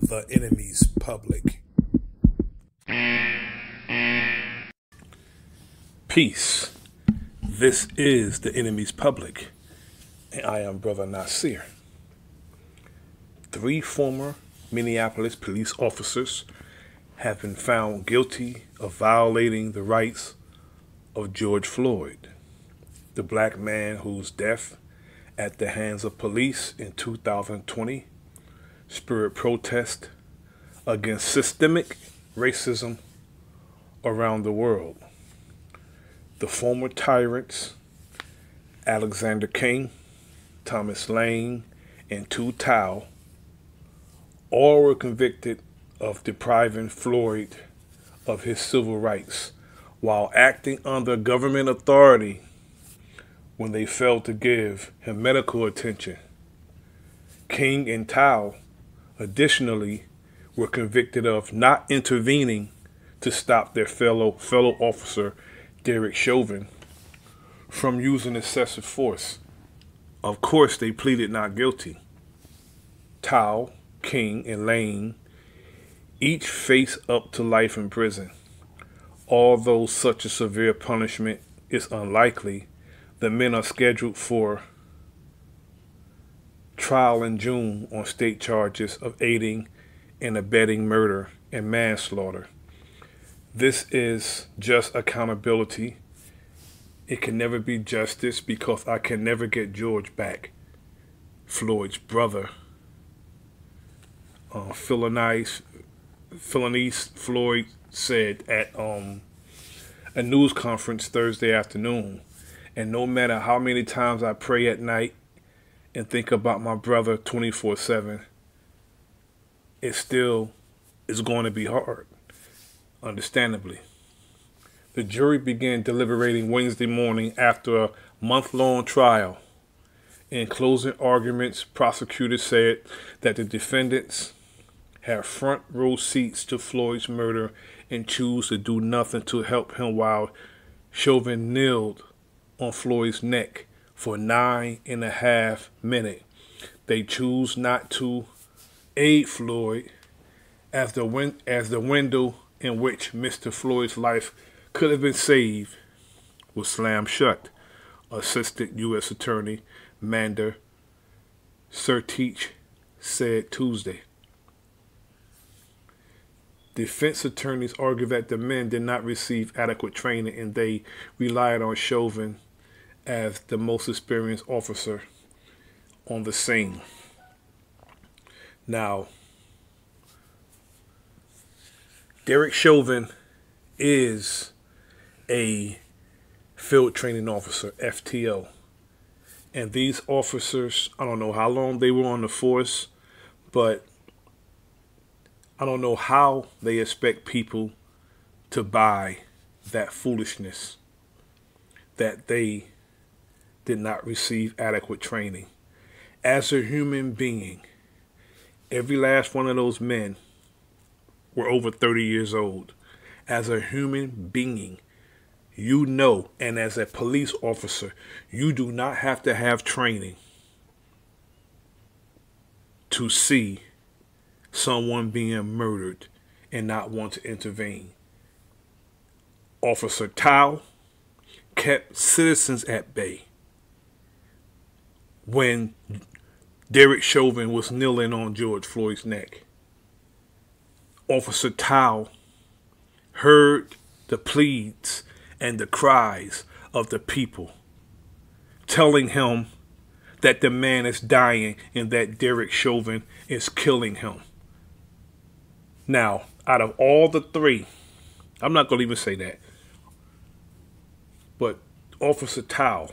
the enemy's public. Peace. This is the enemy's public, and I am Brother Nasir. 3 former Minneapolis police officers have been found guilty of violating the rights of George Floyd, the black man whose death at the hands of police in 2020 spurred protest against systemic racism around the world. The former tyrants, Alexander Kueng, Thomas Lane, and Tou Thao, all were convicted of depriving Floyd of his civil rights while acting under government authority when they failed to give him medical attention. Kueng and Thao additionally were convicted of not intervening to stop their fellow officer Derrick Chauvin from using excessive force. Of course, they pleaded not guilty. Thao, Kueng, and Lane each face up to life in prison. Although such a severe punishment is unlikely, the men are scheduled for trial in June on state charges of aiding and abetting murder and manslaughter. This is just accountability. It can never be justice because I can never get George back, Floyd's brother. Philanese Floyd said at a news conference Thursday afternoon, and no matter how many times I pray at night and think about my brother 24/7, it still is going to be hard, understandably. The jury began deliberating Wednesday morning after a month-long trial. In closing arguments, prosecutors said that the defendants had front row seats to Floyd's murder and choose to do nothing to help him while Chauvin knelt on Floyd's neck for 9.5 minutes. They choose not to aid Floyd as the window in which Mr. Floyd's life could have been saved was slammed shut, Assistant U.S. Attorney Mander Sertich said Tuesday. Defense attorneys argued that the men did not receive adequate training and they relied on Chauvin as the most experienced officer on the scene. Now, Derrick Chauvin is a field training officer, FTO. And these officers, I don't know how long they were on the force, but I don't know how they expect people to buy that foolishness that they did not receive adequate training. As a human being, every last one of those men were over 30 years old. As a human being, you know, and as a police officer, you do not have to have training to see someone being murdered and not want to intervene. Officer Thao kept citizens at bay when Derrick Chauvin was kneeling on George Floyd's neck. Officer Thao heard the pleads and the cries of the people telling him that the man is dying and that Derrick Chauvin is killing him. Now, out of all the 3, I'm not going to even say that, but Officer Thao,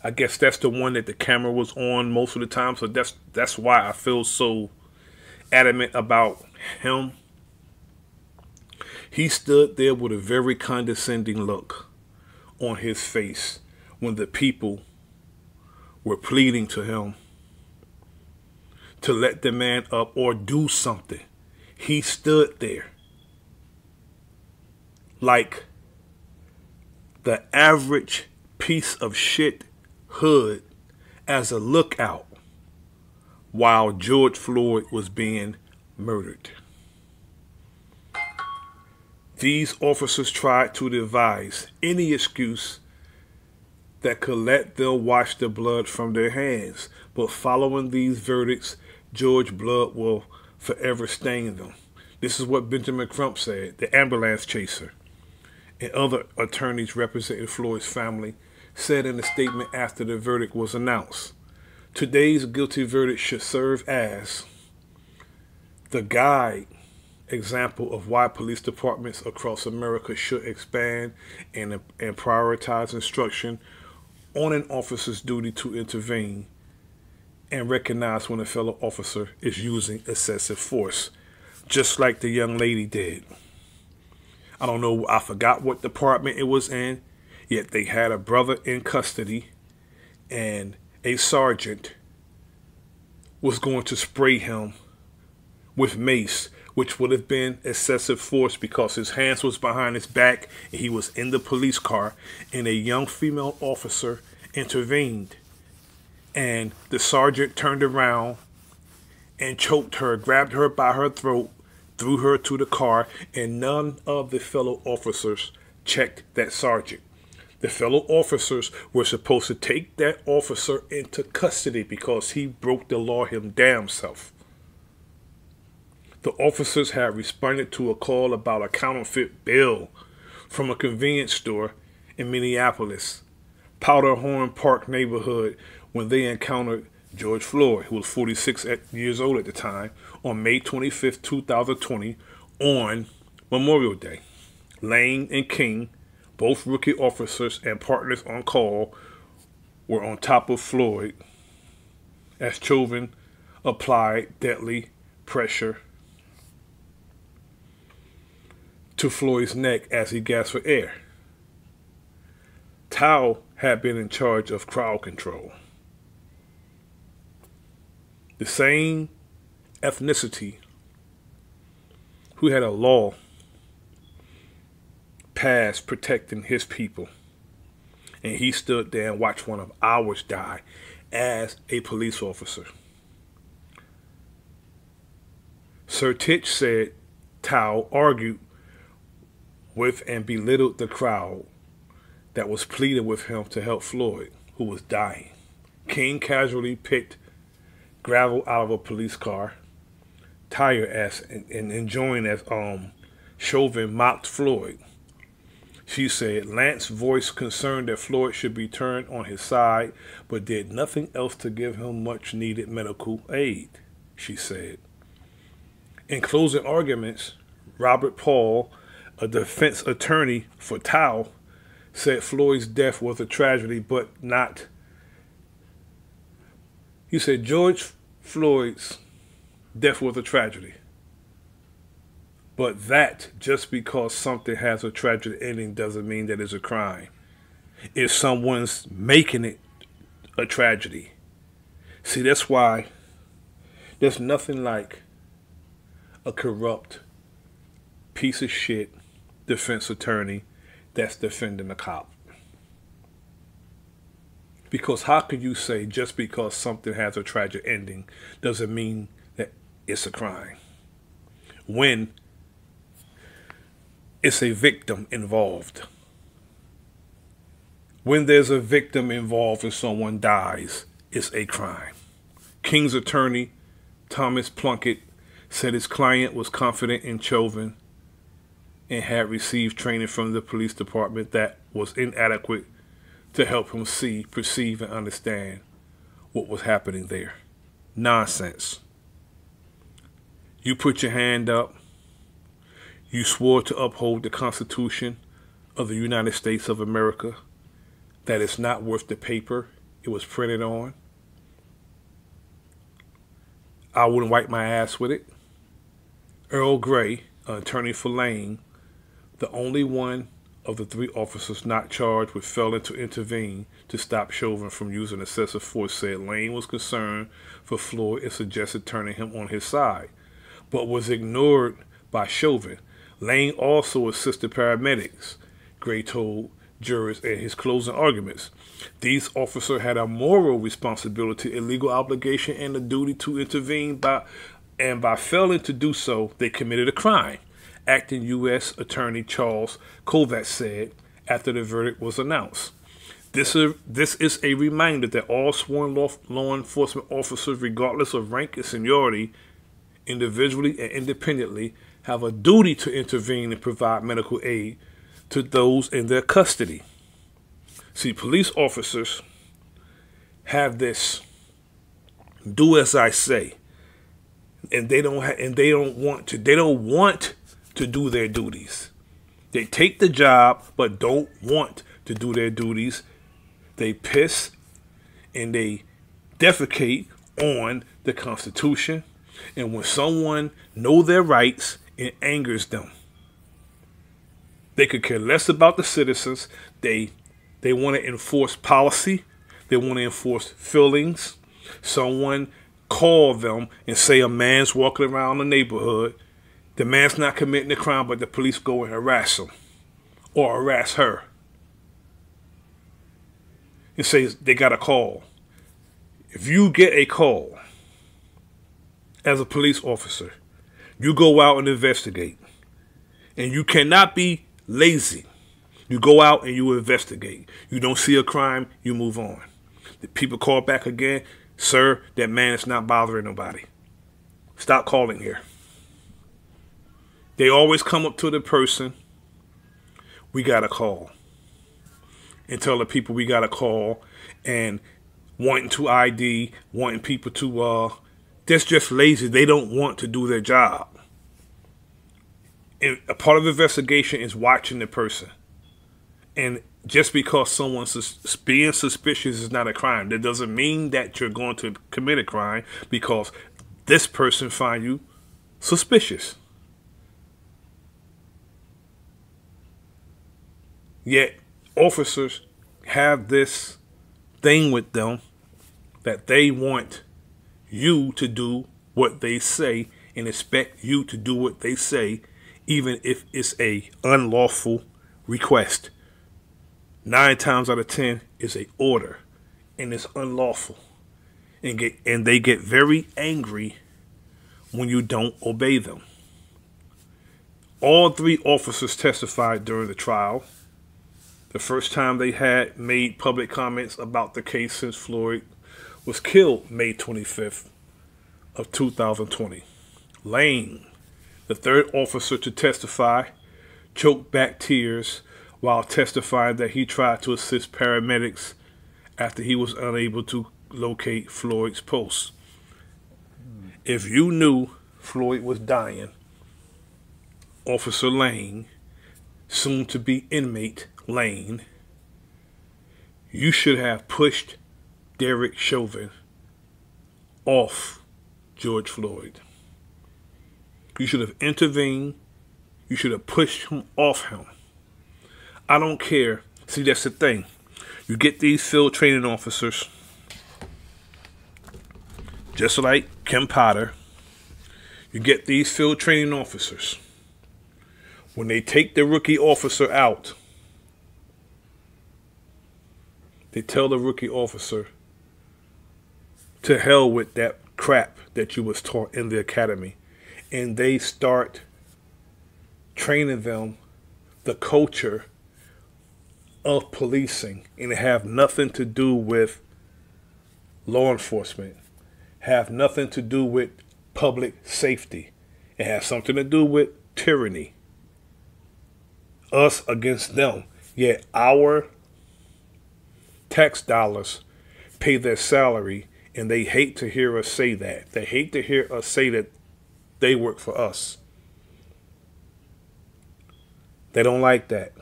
I guess that's the one that the camera was on most of the time, so that's why I feel so adamant about him. He stood there with a very condescending look on his face when the people were pleading to him to let the man up or do something. He stood there like the average piece of shit hood as a lookout while George Floyd was being murdered. These officers tried to devise any excuse that could let them wash the blood from their hands, but following these verdicts, George's blood will forever stain them. This is what Benjamin Crump said, the ambulance chaser, and other attorneys representing Floyd's family said in a statement after the verdict was announced. Today's guilty verdict should serve as the guide example of why police departments across America should expand and prioritize instruction on an officer's duty to intervene and recognize when a fellow officer is using excessive force, just like the young lady did. I don't know, I forgot what department it was in, yet they had a brother in custody and a sergeant was going to spray him with mace, which would have been excessive force because his hands was behind his back and he was in the police car, and a young female officer intervened, and the sergeant turned around and choked her, grabbed her by her throat, threw her to the car, and none of the fellow officers checked that sergeant. The fellow officers were supposed to take that officer into custody because he broke the law him damn self. The officers had responded to a call about a counterfeit bill from a convenience store in Minneapolis, Powderhorn Park neighborhood, when they encountered George Floyd, who was 46 years old at the time, on May 25th, 2020, on Memorial Day. Lane and King, both rookie officers and partners on call, were on top of Floyd as Chauvin applied deadly pressure to Floyd's neck as he gasped for air. Thao had been in charge of crowd control. The same ethnicity who had a law passed protecting his people, and he stood there and watched one of ours die as a police officer. Sir Titch said Thao argued with and belittled the crowd that was pleading with him to help Floyd, who was dying. King casually picked gravel out of a police car tire and enjoying as Chauvin mocked Floyd. She said Lance voiced concern that Floyd should be turned on his side, but did nothing else to give him much needed medical aid, she said. In closing arguments, Robert Paul, a defense attorney for Thao, said Floyd's death was a tragedy, but not. He said George Floyd's death was a tragedy, but that just because something has a tragic ending doesn't mean that it's a crime. If someone's making it a tragedy. See, that's why there's nothing like a corrupt piece of shit defense attorney that's defending a cop. Because how could you say just because something has a tragic ending doesn't mean that it's a crime, when it's a victim involved? When there's a victim involved and someone dies, it's a crime. King's attorney, Thomas Plunkett, said his client was confident in Chauvin and had received training from the police department that was inadequate to help him see, perceive, and understand what was happening there. Nonsense. You put your hand up. You swore to uphold the Constitution of the United States of America, that it's not worth the paper it was printed on. I wouldn't wipe my ass with it. Earl Gray, an attorney for Lane, the only one of the three officers not charged with failing to intervene to stop Chauvin from using excessive force, said Lane was concerned for Floyd and suggested turning him on his side, but was ignored by Chauvin. Lane also assisted paramedics, Gray told jurors in his closing arguments. These officers had a moral responsibility, a legal obligation, and a duty to intervene by And by failing to do so, they committed a crime, acting U.S. Attorney Charles Kovacs said after the verdict was announced. This is a reminder that all sworn law enforcement officers, regardless of rank and seniority, individually and independently, have a duty to intervene and provide medical aid to those in their custody. See, police officers have this "do as I say," and they don't want to do their duties. They take the job but don't want to do their duties. They piss and they defecate on the Constitution. And when someone knows their rights, it angers them. They could care less about the citizens. They want to enforce policy. They want to enforce feelings. Someone call them and say a man's walking around the neighborhood. The man's not committing a crime, but the police go and harass him or harass her. And say they got a call. If you get a call as a police officer, you go out and investigate. And you cannot be lazy. You go out and you investigate. You don't see a crime, you move on. The people call back again, sir, that man is not bothering nobody. Stop calling here. They always come up to the person, we got a call. And tell the people we got a call, and wanting to ID, wanting people to, that's just lazy. They don't want to do their job. And a part of the investigation is watching the person. And just because someone's being suspicious is not a crime, that doesn't mean that you're going to commit a crime because this person find you suspicious. Yet officers have this thing with them that they want you to do what they say and expect you to do what they say, even if it's a unlawful request. 9 times out of 10 is a order and it's unlawful. And they get very angry when you don't obey them. All 3 officers testified during the trial. The first time they had made public comments about the case since Floyd was killed May 25th of 2020. Lane, the 3rd officer to testify, choked back tears while testifying that he tried to assist paramedics after he was unable to locate Floyd's pulse. If you knew Floyd was dying, Officer Lane, soon to be inmate Lane, you should have pushed Derrick Chauvin off George Floyd. You should have intervened. You should have pushed him off him. I don't care. See, that's the thing. You get these field training officers, just like Kim Potter. You get these field training officers. When they take the rookie officer out, they tell the rookie officer, to hell with that crap that you was taught in the academy. And they start training them the culture of policing. And it have nothing to do with law enforcement. Have nothing to do with public safety. It has something to do with tyranny. Us against them. Yet our tax dollars pay their salary, and they hate to hear us say that. They hate to hear us say that they work for us. They don't like that.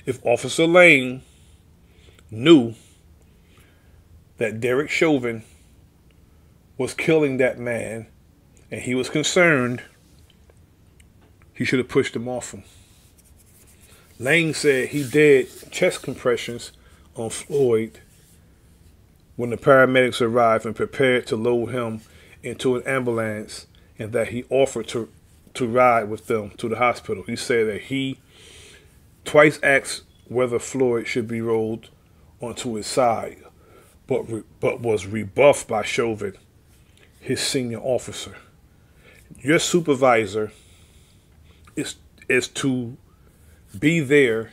If Officer Lane knew that Derrick Chauvin was killing that man and he was concerned, he should have pushed him off him. Lane said he did chest compressions on Floyd when the paramedics arrived and prepared to load him into an ambulance, and that he offered to ride with them to the hospital. He said that he twice asked whether Floyd should be rolled onto his side, but was rebuffed by Chauvin. his senior officer. Your supervisor is to be there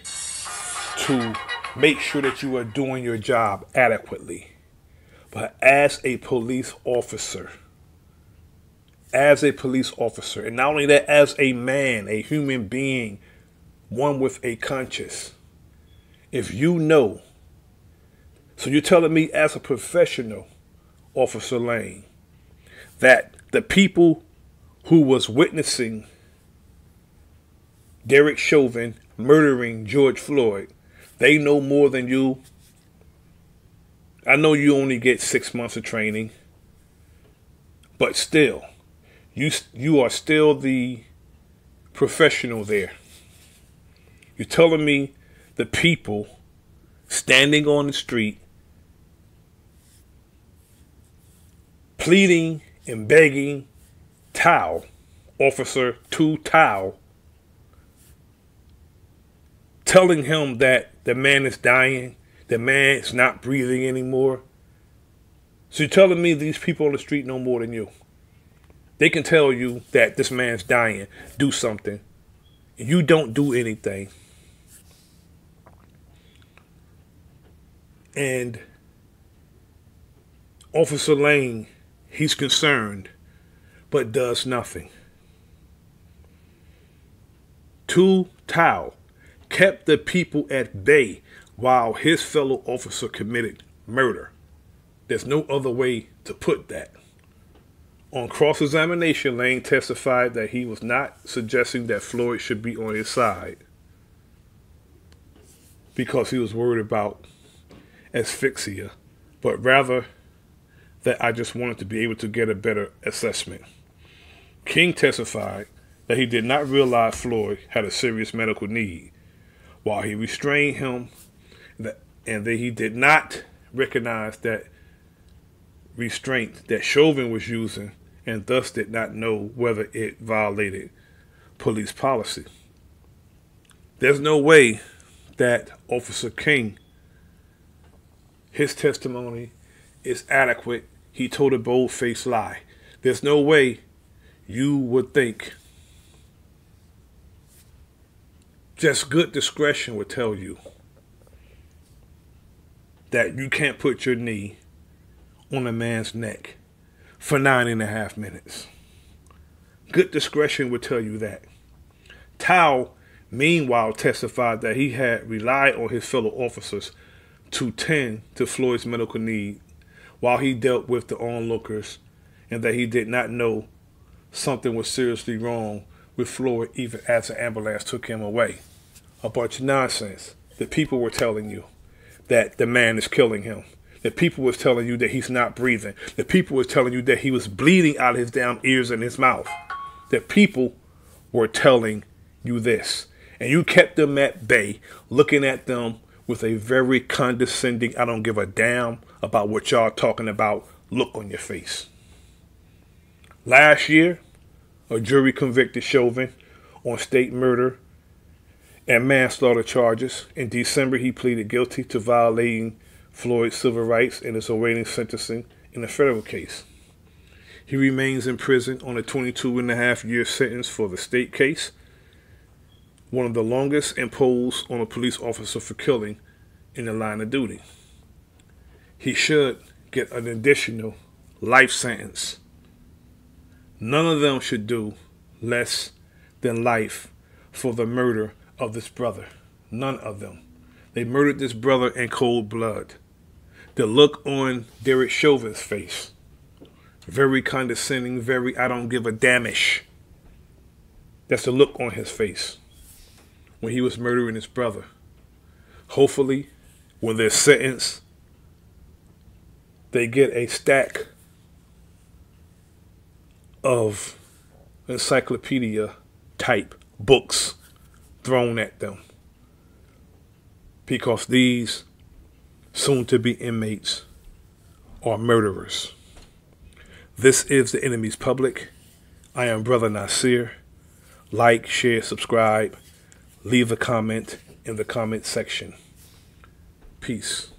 to make sure that you are doing your job adequately. But as a police officer, and not only that, as a man, a human being, one with a conscience, if you know, so you're telling me as a professional, Officer Lane, that the people who was witnessing Derrick Chauvin murdering George Floyd, they know more than you. I know you only get 6 months of training, but still, you are still the professional there. You're telling me the people standing on the street, pleading and begging Officer Tou Thao, telling him that the man is dying, the man is not breathing anymore. So you're telling me these people on the street know more than you. They can tell you that this man's dying, do something. You don't do anything. And Officer Lane, he's concerned, but does nothing. Tou Thao kept the people at bay while his fellow officer committed murder. There's no other way to put that. On cross-examination, Lane testified that he was not suggesting that Floyd should be on his side because he was worried about asphyxia, but rather that I just wanted to be able to get a better assessment. King testified that he did not realize Floyd had a serious medical need while he restrained him, and that he did not recognize that restraint that Chauvin was using, and thus did not know whether it violated police policy. There's no way that Officer King, his testimony is adequate. He told a bold-faced lie. There's no way you would think. Just good discretion would tell you that you can't put your knee on a man's neck for 9.5 minutes. Good discretion would tell you that. Thao, meanwhile, testified that he had relied on his fellow officers to tend to Floyd's medical need while he dealt with the onlookers, and that he did not know something was seriously wrong with Floyd even as the ambulance took him away. A bunch of nonsense. The people were telling you that the man is killing him. The people was telling you that he's not breathing. The people was telling you that he was bleeding out of his damn ears and his mouth. The people were telling you this. And you kept them at bay, looking at them with a very condescending, I don't give a damn about what y'all talking about look on your face. Last year, a jury convicted Chauvin on state murder and manslaughter charges. In December, he pleaded guilty to violating Floyd's civil rights and is awaiting sentencing in a federal case. He remains in prison on a 22.5-year sentence for the state case, one of the longest imposed on a police officer for killing in the line of duty. He should get an additional life sentence. None of them should do less than life for the murder of this brother. None of them. They murdered this brother in cold blood. The look on Derrick Chauvin's face, very condescending, very I don't give a damnish. That's the look on his face when he was murdering his brother. Hopefully, when they're sentenced, they get a stack of encyclopedia type books thrown at them, because these soon-to-be inmates are murderers. This is The Enemy's Public. I am Brother Nasir. Like, share, subscribe. Leave a comment in the comment section. Peace.